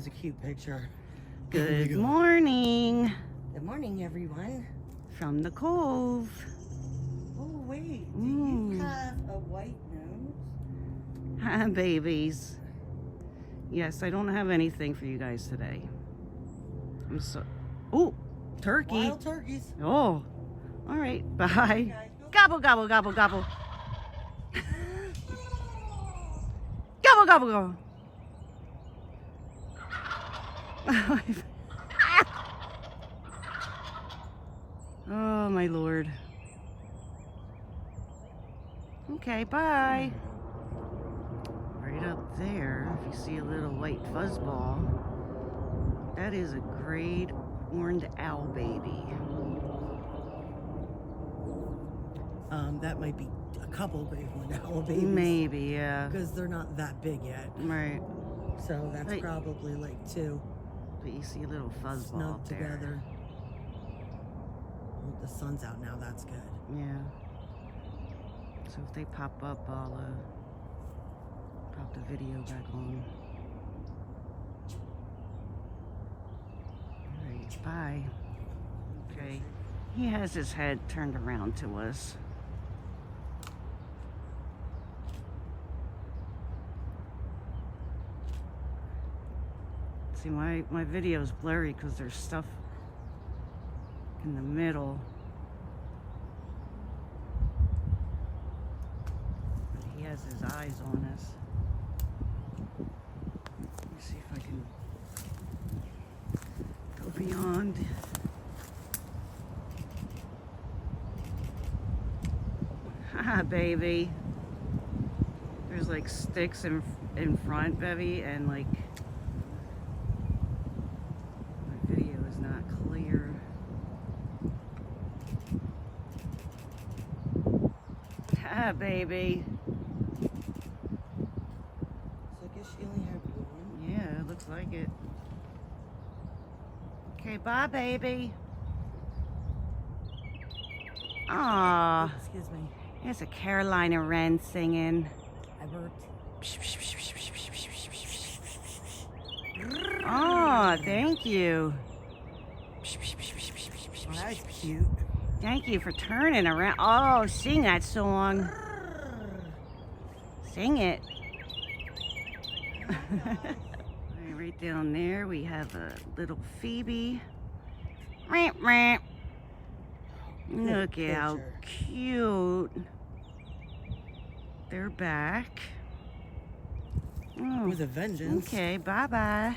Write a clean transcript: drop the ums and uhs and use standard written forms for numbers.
is a cute picture. Good morning Good morning, everyone. from the cove. Oh, wait. Do you have a white nose? Hi, babies. Yes, I don't have anything for you guys today. I'm so... Oh, turkey. Wild turkeys. Oh, all right. Bye. Gobble, gobble, gobble, gobble. Gobble, gobble, gobble. Oh, my Lord. Okay, bye. Right up there, if you see a little white fuzzball, that is a great horned owl baby. That might be a couple great horned owl babies. Maybe, yeah. Because they're not that big yet. Right. So that's probably like two. But you see a little fuzzball Snug up there. together. Well, the sun's out now, that's good. Yeah. So if they pop up, I'll pop the video back on. Alright, bye. Okay. He has his head turned around to us. See, my video's blurry because there's stuff in the middle. But he has his eyes on us. Let me see if I can go beyond. Haha, baby. There's like sticks in front, Bevy, and like my video is not clear. Ah, baby. So I guess she only had one. Yeah, it looks like it. Okay, bye, baby. Aw, Excuse me. there's a Carolina wren singing. I burped. Oh, thank you. Well, that's cute. Thank you for turning around. Oh, sing that song. Sing it. Right down there, we have a little Phoebe. Look at how cute. They're back. Oh, With a vengeance. okay, bye-bye.